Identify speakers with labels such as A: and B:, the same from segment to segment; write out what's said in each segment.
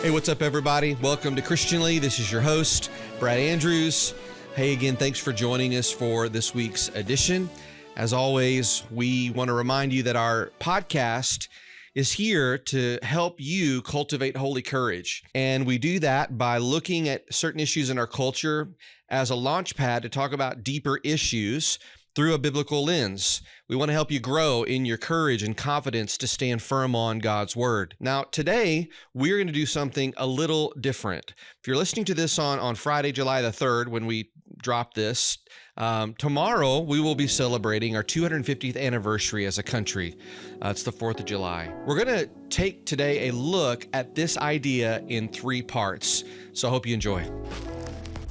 A: Hey, what's up, everybody? Welcome to Christianly. This is your host, Brad Andrews. Hey, again, thanks for joining us for this week's edition. As always, we want to remind you that our podcast is here to help you cultivate holy courage. And we do that by looking at certain issues in our culture as a launch pad to talk about deeper issues through a biblical lens. We want to help you grow in your courage and confidence to stand firm on God's word. Now, today, we're going to do something a little different. If you're listening to this on Friday, July the 3rd, when we drop this, tomorrow we will be celebrating our 250th anniversary as a country. It's the 4th of July. We're going to take today a look at this idea in 3 parts. So I hope you enjoy.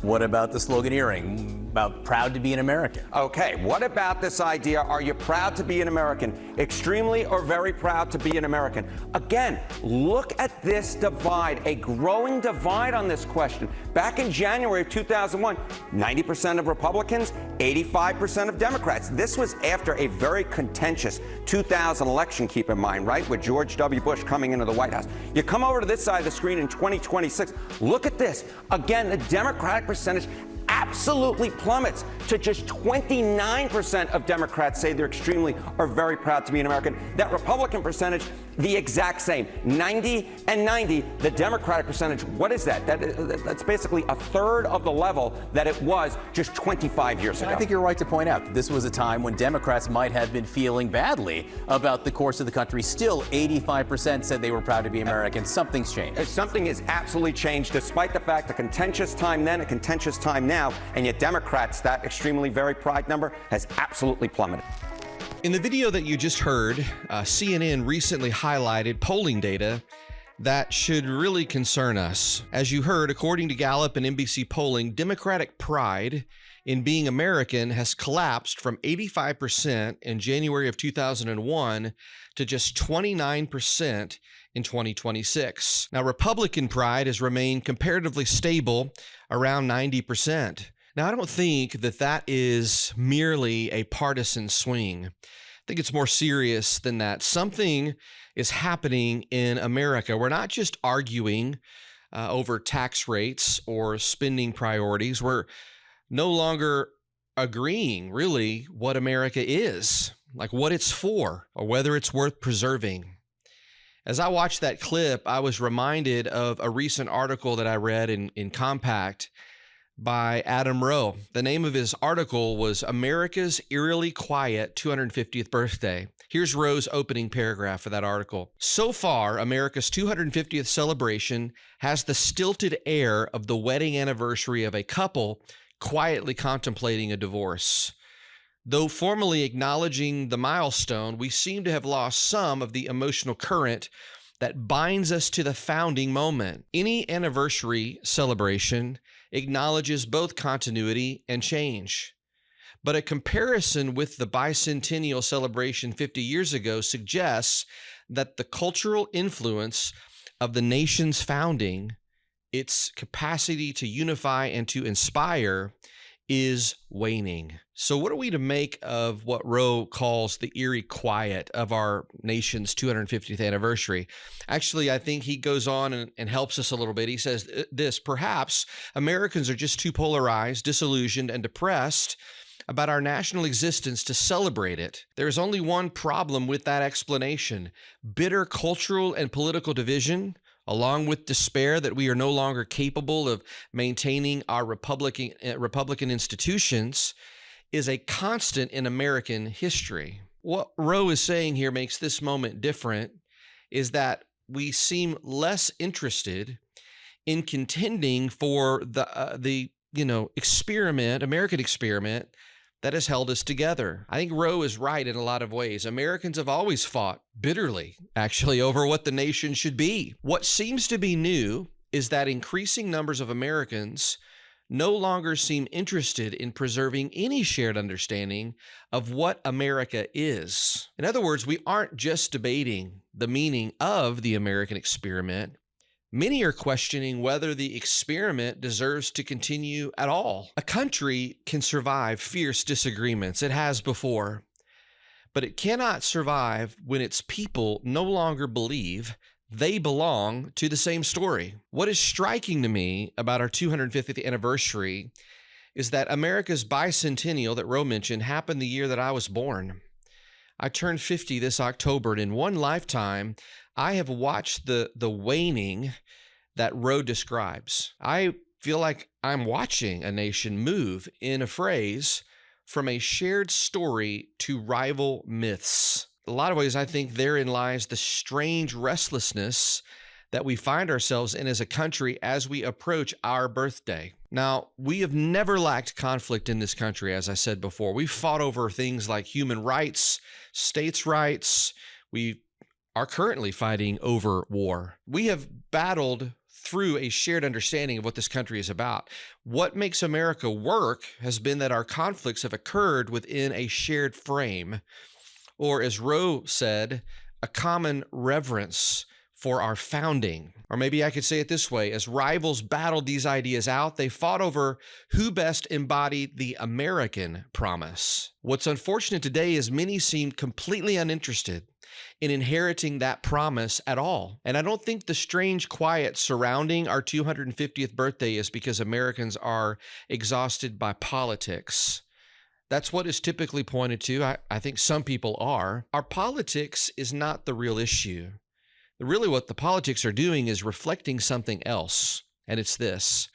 B: What about the sloganeering about proud to be an American?
C: Okay, what about this idea? Are you proud to be an American? Extremely or very proud to be an American? Again, look at this divide, a growing divide on this question. Back in January of 2001, 90% of Republicans, 85% of Democrats. This was after a very contentious 2000 election, keep in mind, right, with George W. Bush coming into the White House. You come over to this side of the screen in 2026, look at this. Again, the Democratic percentage absolutely plummets to just 29% of Democrats say they're extremely or very proud to be an American. That Republican percentage, the exact same, 90 and 90. The Democratic percentage, what is that? That's basically a third of the level that it was just 25 years ago.
B: I think you're right to point out that this was a time when Democrats might have been feeling badly about the course of the country. Still, 85% said they were proud to be American. Something's changed.
C: Something has absolutely changed, despite the fact a contentious time then, a contentious time now, and yet Democrats, that extremely very pride number has absolutely plummeted.
A: In the video that you just heard, CNN recently highlighted polling data that should really concern us. As you heard, according to Gallup and NBC polling, Democratic pride in being American has collapsed from 85% in January of 2001 to just 29% in 2026. Now, Republican pride has remained comparatively stable around 90%. Now, I don't think that is merely a partisan swing. I think it's more serious than that. Something is happening in America. We're not just arguing over tax rates or spending priorities. We're no longer agreeing, really, what America is, like what it's for, or whether it's worth preserving. As I watched that clip, I was reminded of a recent article that I read in Compact by Adam Rowe. The name of his article was America's Eerily Quiet 250th Birthday. Here's Rowe's opening paragraph for that article. So far, America's 250th celebration has the stilted air of the wedding anniversary of a couple quietly contemplating a divorce. Though formally acknowledging the milestone, we seem to have lost some of the emotional current that binds us to the founding moment. Any anniversary celebration acknowledges both continuity and change. But a comparison with the bicentennial celebration 50 years ago suggests that the cultural influence of the nation's founding, its capacity to unify and to inspire, is waning. So what are we to make of what Rowe calls the eerie quiet of our nation's 250th anniversary? Actually, I think he goes on and helps us a little bit. He says this: perhaps Americans are just too polarized, disillusioned, and depressed about our national existence to celebrate it. There is only one problem with that explanation: bitter cultural and political division, along with despair that we are no longer capable of maintaining our Republican institutions, is a constant in American history. What Rowe is saying here makes this moment different is that we seem less interested in contending for the American experiment that has held us together. I think Rowe is right in a lot of ways. Americans have always fought bitterly, actually, over what the nation should be. What seems to be new is that increasing numbers of Americans no longer seem interested in preserving any shared understanding of what America is. In other words, we aren't just debating the meaning of the American experiment. Many are questioning whether the experiment deserves to continue at all. A country can survive fierce disagreements. It has before. But it cannot survive when its people no longer believe They belong to the same story. What is striking to me about our 250th anniversary is that America's bicentennial that Roe mentioned happened the year that I was born. I turned 50 this October, and in one lifetime, I have watched the waning that Roe describes. I feel like I'm watching a nation move, in a phrase, from a shared story to rival myths. A lot of ways, I think therein lies the strange restlessness that we find ourselves in as a country as we approach our birthday. Now, we have never lacked conflict in this country, as I said before. We've fought over things like human rights, states' rights. We are currently fighting over war. We have battled through a shared understanding of what this country is about. What makes America work has been that our conflicts have occurred within a shared frame, or as Roe said, a common reverence for our founding. Or maybe I could say it this way: as rivals battled these ideas out, they fought over who best embodied the American promise. What's unfortunate today is many seem completely uninterested in inheriting that promise at all. And I don't think the strange quiet surrounding our 250th birthday is because Americans are exhausted by politics. That's what is typically pointed to. I think some people are. Our politics is not the real issue. Really, what the politics are doing is reflecting something else, and it's this: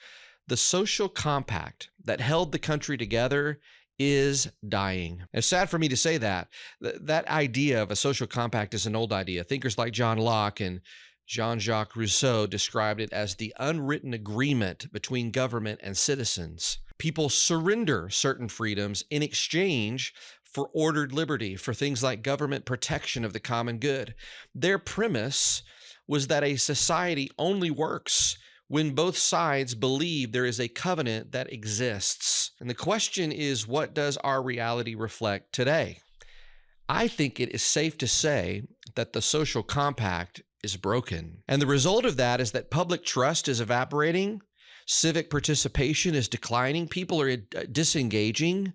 A: the social compact that held the country together is dying. It's sad for me to say that. That idea of a social compact is an old idea. Thinkers like John Locke and Jean-Jacques Rousseau described it as the unwritten agreement between government and citizens. People surrender certain freedoms in exchange for ordered liberty, for things like government protection of the common good. Their premise was that a society only works when both sides believe there is a covenant that exists. And the question is, what does our reality reflect today? I think it is safe to say that the social compact is broken. And the result of that is that public trust is evaporating, civic participation is declining, people are disengaging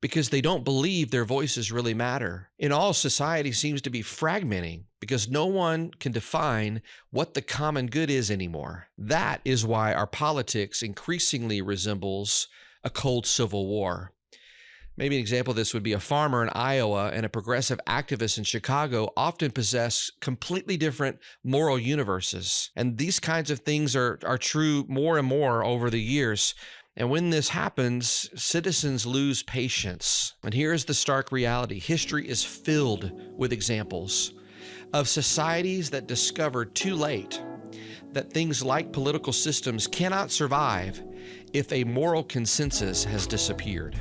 A: because they don't believe their voices really matter. In all, society seems to be fragmenting because no one can define what the common good is anymore. That is why our politics increasingly resembles a cold civil war. Maybe an example of this would be a farmer in Iowa and a progressive activist in Chicago often possess completely different moral universes. And these kinds of things are true more and more over the years. And when this happens, citizens lose patience. And here's the stark reality. History is filled with examples of societies that discovered too late that things like political systems cannot survive if a moral consensus has disappeared.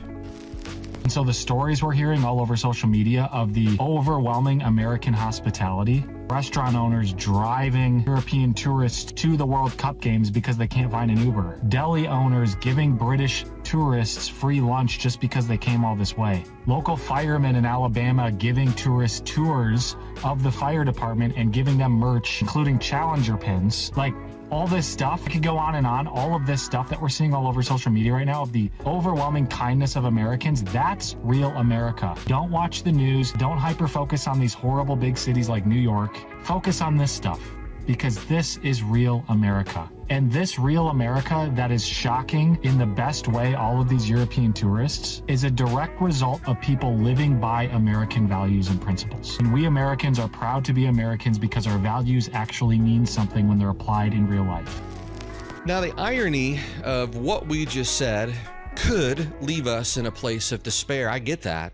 D: And so the stories we're hearing all over social media of the overwhelming American hospitality, restaurant owners driving European tourists to the World Cup games because they can't find an Uber, deli owners giving British tourists free lunch just because they came all this way, local firemen in Alabama giving tourists tours of the fire department and giving them merch, including Challenger pins. Like, all this stuff, I could go on and on. All of this stuff that we're seeing all over social media right now of the overwhelming kindness of Americans, that's real America. Don't watch the news. Don't hyper-focus on these horrible big cities like New York. Focus on this stuff, because this is real America. And this real America that is shocking in the best way all of these European tourists is a direct result of people living by American values and principles. And we Americans are proud to be Americans because our values actually mean something when they're applied in real life.
A: Now, the irony of what we just said could leave us in a place of despair. I get that.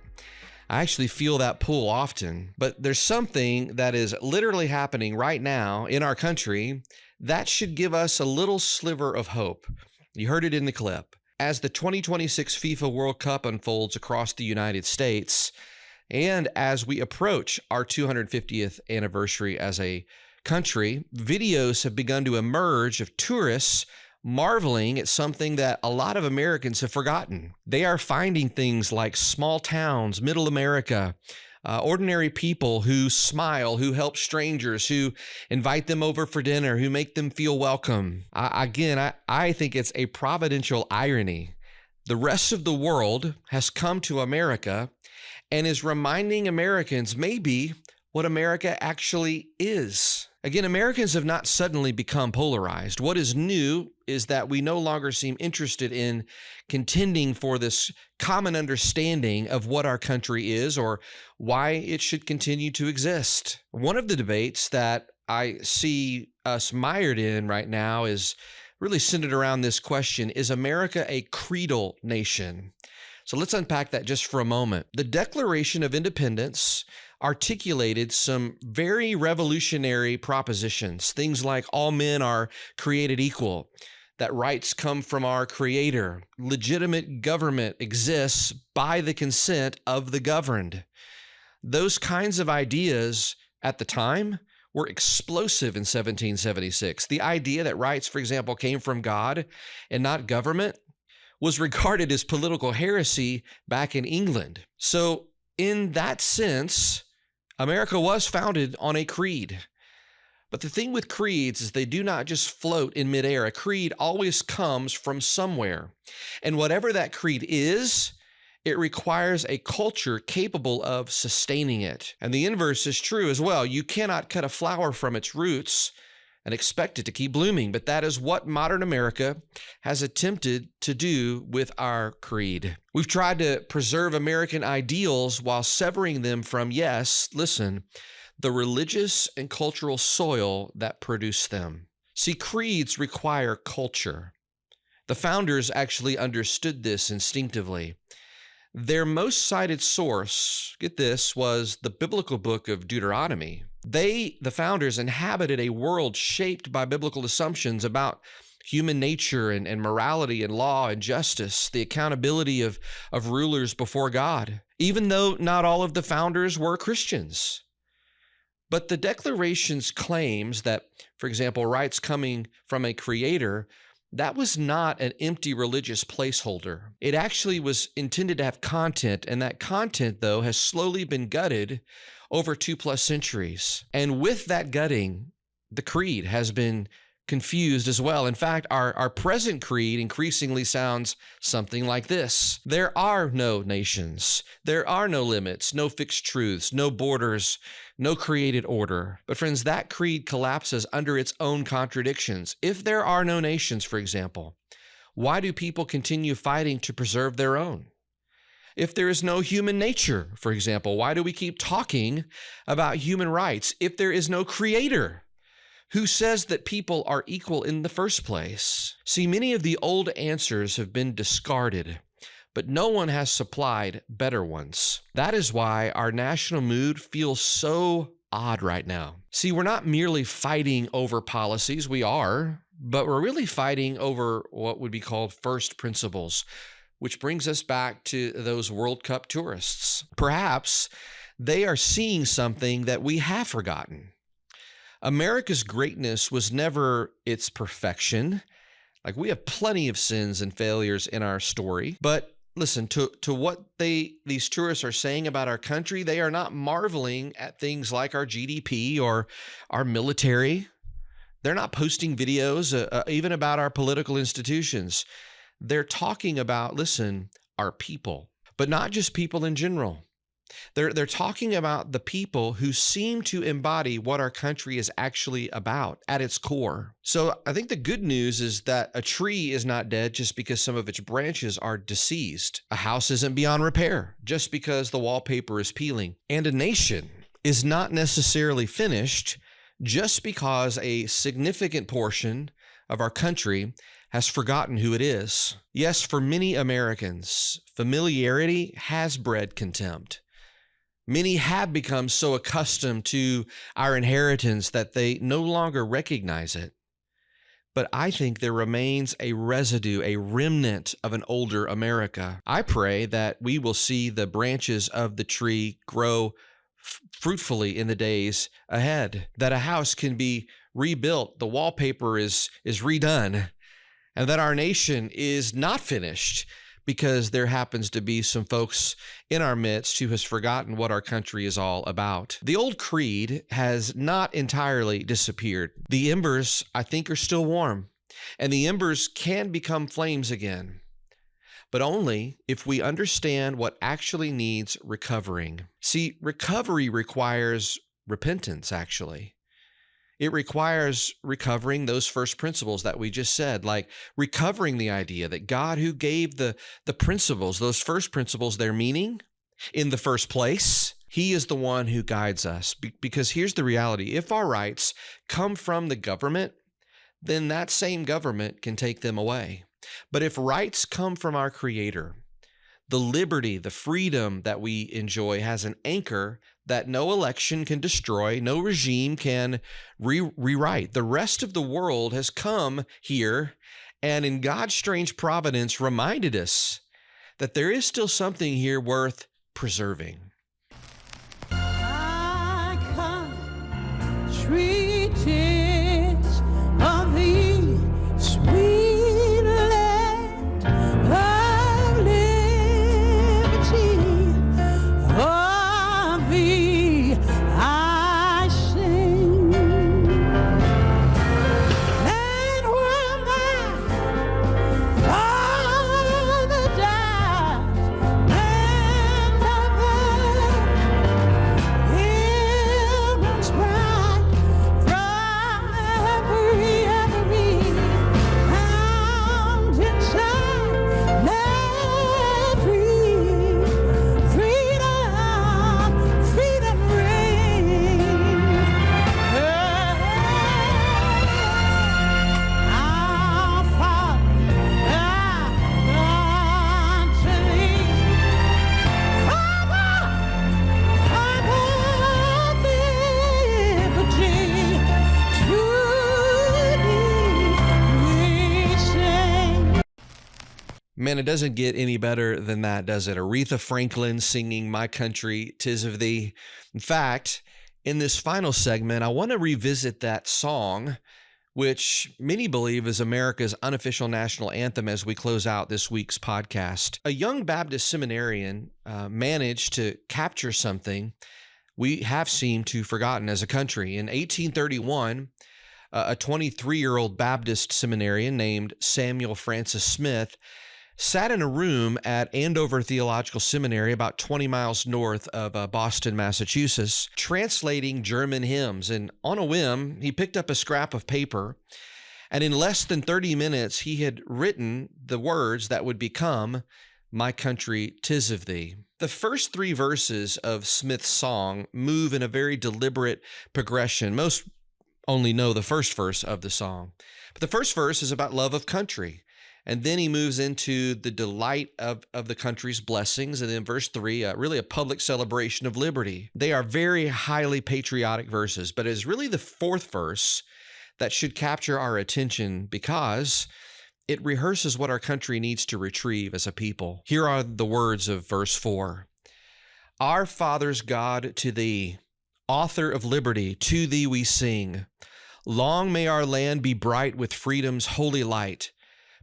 A: I actually feel that pull often. But there's something that is literally happening right now in our country that should give us a little sliver of hope. You heard it in the clip. As the 2026 FIFA World Cup unfolds across the United States, and as we approach our 250th anniversary as a country, videos have begun to emerge of tourists marveling at something that a lot of Americans have forgotten. They are finding things like small towns, middle America, ordinary people who smile, who help strangers, who invite them over for dinner, who make them feel welcome. I think it's a providential irony. The rest of the world has come to America and is reminding Americans maybe what America actually is. Again, Americans have not suddenly become polarized. What is new is that we no longer seem interested in contending for this common understanding of what our country is or why it should continue to exist. One of the debates that I see us mired in right now is really centered around this question: is America a creedal nation? So let's unpack that just for a moment. The Declaration of Independence articulated some very revolutionary propositions, things like all men are created equal, that rights come from our Creator, legitimate government exists by the consent of the governed. Those kinds of ideas at the time were explosive in 1776. The idea that rights, for example, came from God and not government was regarded as political heresy back in England. So in that sense, America was founded on a creed. But the thing with creeds is they do not just float in midair. A creed always comes from somewhere. And whatever that creed is, it requires a culture capable of sustaining it. And the inverse is true as well. You cannot cut a flower from its roots and expect it to keep blooming. But that is what modern America has attempted to do with our creed. We've tried to preserve American ideals while severing them from, yes, listen, the religious and cultural soil that produced them. See, creeds require culture. The founders actually understood this instinctively. Their most cited source, get this, was the biblical book of Deuteronomy. They, the founders, inhabited a world shaped by biblical assumptions about human nature and morality and law and justice, the accountability of rulers before God, even though not all of the founders were Christians. But the Declaration's claims that, for example, rights coming from a creator, that was not an empty religious placeholder. It actually was intended to have content, and that content, though, has slowly been gutted over 2+ centuries. And with that gutting, the creed has been confused as well. In fact, our present creed increasingly sounds something like this: there are no nations, there are no limits, no fixed truths, no borders, no created order. But friends, that creed collapses under its own contradictions. If there are no nations, for example, why do people continue fighting to preserve their own? If there is no human nature, for example, why do we keep talking about human rights? If there is no creator, who says that people are equal in the first place? See, many of the old answers have been discarded, but no one has supplied better ones. That is why our national mood feels so odd right now. See, we're not merely fighting over policies, we are, but we're really fighting over what would be called first principles, which brings us back to those World Cup tourists. Perhaps they are seeing something that we have forgotten. America's greatness was never its perfection. Like, we have plenty of sins and failures in our story, but listen, to what these tourists are saying about our country, they are not marveling at things like our GDP or our military. They're not posting videos even about our political institutions. They're talking about, listen, our people, but not just people in general. They're talking about the people who seem to embody what our country is actually about at its core. So I think the good news is that a tree is not dead just because some of its branches are deceased. A house isn't beyond repair just because the wallpaper is peeling. And a nation is not necessarily finished just because a significant portion of our country has forgotten who it is. Yes, for many Americans, familiarity has bred contempt. Many have become so accustomed to our inheritance that they no longer recognize it. But I think there remains a residue, a remnant of an older America. I pray that we will see the branches of the tree grow fruitfully in the days ahead, that a house can be rebuilt, the wallpaper is redone, and that our nation is not finished because there happens to be some folks in our midst who has forgotten what our country is all about. The old creed has not entirely disappeared. The embers, I think, are still warm, and the embers can become flames again, but only if we understand what actually needs recovering. See, recovery requires repentance, actually. It requires recovering those first principles that we just said, like recovering the idea that God, who gave the principles, those first principles, their meaning in the first place, he is the one who guides us. Because here's the reality. If our rights come from the government, then that same government can take them away. But if rights come from our Creator, the liberty, the freedom that we enjoy has an anchor that no election can destroy, no regime can rewrite. The rest of the world has come here and in God's strange providence reminded us that there is still something here worth preserving.
E: I come treated of the sweet land of liberty, of thee I sing. And where my father died, and hills bright from every mountainside, let freedom reign. Our Father, unto thee, Father, liberty, to thee we sing.
A: Man, it doesn't get any better than that, does it? Aretha Franklin singing My Country, 'Tis of Thee. In fact, in this final segment, I want to revisit that song, which many believe is America's unofficial national anthem as we close out this week's podcast. A young Baptist seminarian managed to capture something we have seemed to forgotten as a country. In 1831, a 23-year-old Baptist seminarian named Samuel Francis Smith sat in a room at Andover Theological Seminary, about 20 miles north of Boston, Massachusetts, translating German hymns. And on a whim, he picked up a scrap of paper, and in less than 30 minutes, he had written the words that would become My Country, 'Tis of Thee. The first three verses of Smith's song move in a very deliberate progression. Most only know the first verse of the song. But the first verse is about love of country. And then he moves into the delight of the country's blessings. And then verse 3, really a public celebration of liberty. They are very highly patriotic verses, but it's really the fourth verse that should capture our attention because it rehearses what our country needs to retrieve as a people. Here are the words of verse 4. Our fathers' God, to thee, author of liberty, to thee we sing. Long may our land be bright with freedom's holy light.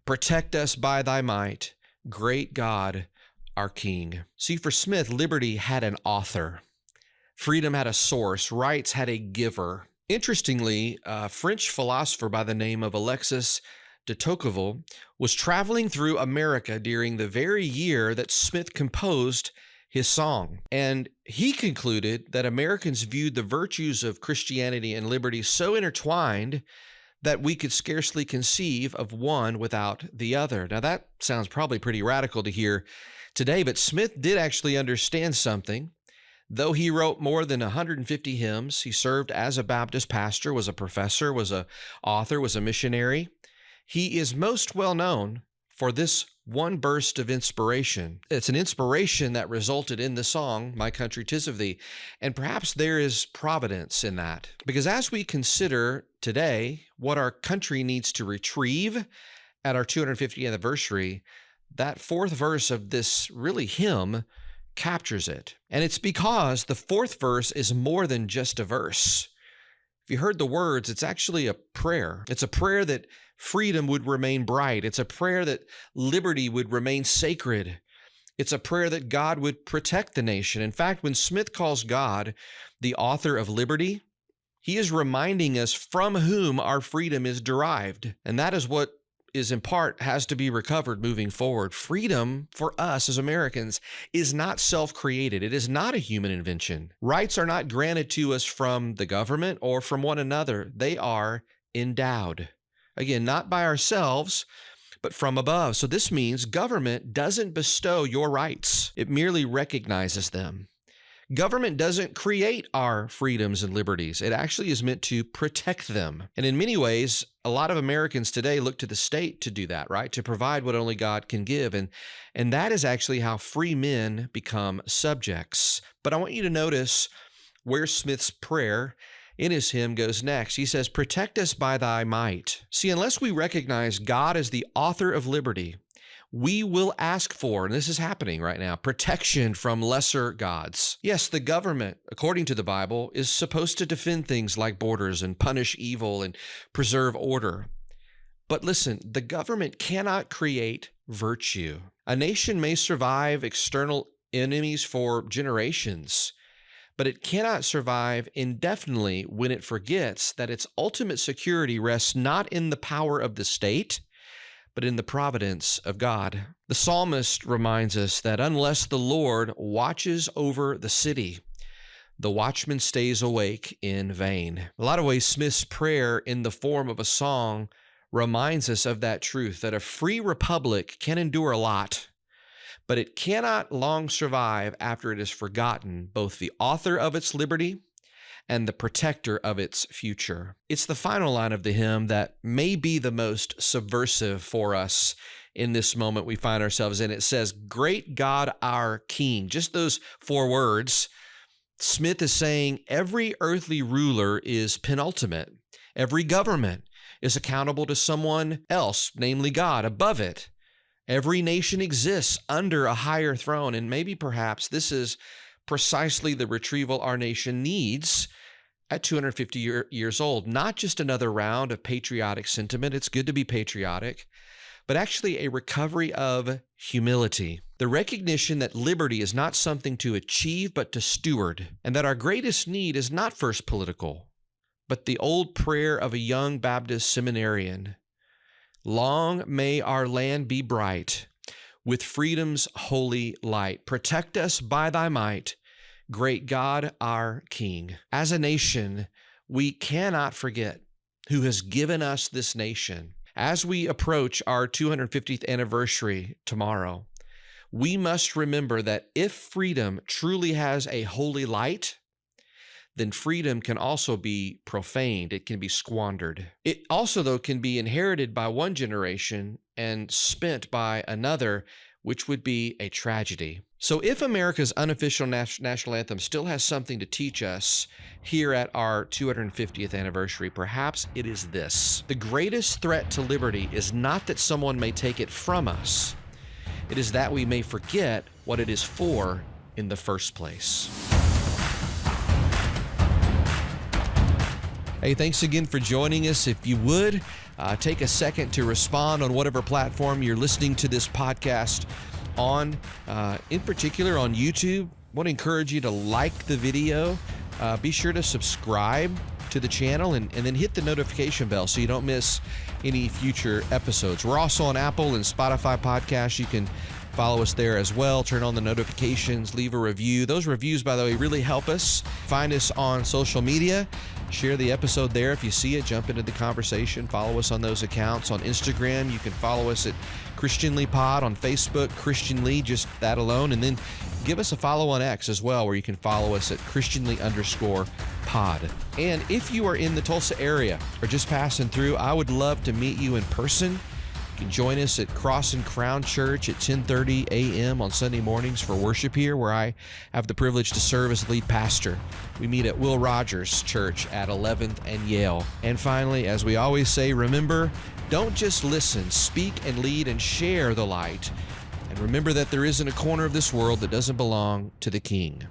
A: Protect us by thy might, great God, our King. See, for Smith, liberty had an author. Freedom had a source. Rights had a giver. Interestingly, a French philosopher by the name of Alexis de Tocqueville was traveling through America during the very year that Smith composed his song. And he concluded that Americans viewed the virtues of Christianity and liberty so intertwined that we could scarcely conceive of one without the other. Now, that sounds probably pretty radical to hear today, but Smith did actually understand something. Though he wrote more than 150 hymns, he served as a Baptist pastor, was a professor, was an author, was a missionary. He is most well known for this one burst of inspiration. It's an inspiration that resulted in the song, My Country, 'Tis of Thee. And perhaps there is providence in that. Because as we consider today what our country needs to retrieve at our 250th anniversary, that fourth verse of this really hymn captures it. And it's because the fourth verse is more than just a verse. If you heard the words, it's actually a prayer. It's a prayer that freedom would remain bright. It's a prayer that liberty would remain sacred. It's a prayer that God would protect the nation. In fact, when Smith calls God the author of liberty, he is reminding us from whom our freedom is derived. And that is what is in part has to be recovered moving forward. Freedom for us as Americans is not self-created. It is not a human invention. Rights are not granted to us from the government or from one another. They are endowed. Again, not by ourselves, but from above. So this means government doesn't bestow your rights. It merely recognizes them. Government doesn't create our freedoms and liberties. It actually is meant to protect them. And in many ways, a lot of Americans today look to the state to do that, right? To provide what only God can give. And that is actually how free men become subjects. But I want you to notice where Smith's prayer in his hymn goes next. He says, "Protect us by thy might." See, unless we recognize God as the author of liberty, we will ask for, and this is happening right now, protection from lesser gods. Yes, the government, according to the Bible, is supposed to defend things like borders and punish evil and preserve order. But listen, the government cannot create virtue. A nation may survive external enemies for generations, but it cannot survive indefinitely when it forgets that its ultimate security rests not in the power of the state, but in the providence of God. The psalmist reminds us that unless the Lord watches over the city, the watchman stays awake in vain. A lot of ways, Smith's prayer in the form of a song reminds us of that truth, that a free republic can endure a lot, but it cannot long survive after it has forgotten both the author of its liberty and the protector of its future. It's the final line of the hymn that may be the most subversive for us in this moment we find ourselves in. It says, "Great God, our King." Just those 4 words. Smith is saying every earthly ruler is penultimate. Every government is accountable to someone else, namely God, above it. Every nation exists under a higher throne, and maybe perhaps this is precisely the retrieval our nation needs at 250 years old. Not just another round of patriotic sentiment. It's good to be patriotic, but actually a recovery of humility. The recognition that liberty is not something to achieve, but to steward, and that our greatest need is not first political, but the old prayer of a young Baptist seminarian: "Long may our land be bright with freedom's holy light. Protect us by thy might, great God, our King." As a nation, we cannot forget who has given us this nation. As we approach our 250th anniversary tomorrow, we must remember that if freedom truly has a holy light, then freedom can also be profaned. It can be squandered. It also, though, can be inherited by one generation and spent by another, which would be a tragedy. So if America's unofficial national anthem still has something to teach us here at our 250th anniversary, perhaps it is this: the greatest threat to liberty is not that someone may take it from us. It is that we may forget what it is for in the first place. Hey, thanks again for joining us. If you would, take a second to respond on whatever platform you're listening to this podcast on, in particular on YouTube. I want to encourage you to like the video. Be sure to subscribe to the channel and then hit the notification bell so you don't miss any future episodes. We're also on Apple and Spotify podcasts. You can follow us there as well. Turn on the notifications, leave a review. Those reviews, by the way, really help us. Find us on social media. Share the episode there. If you see it, jump into the conversation. Follow us on those accounts. On Instagram, you can follow us at Christianly Pod. On Facebook, Christianly, just that alone. And then give us a follow on X as well, where you can follow us at Christianly_pod. And if you are in the Tulsa area or just passing through, I would love to meet you in person. You can join us at Cross and Crown Church at 10:30 a.m. on Sunday mornings for worship here, where I have the privilege to serve as lead pastor. We meet at Will Rogers Church at 11th and Yale. And finally, as we always say, remember, don't just listen, speak and lead and share the light. And remember that there isn't a corner of this world that doesn't belong to the King.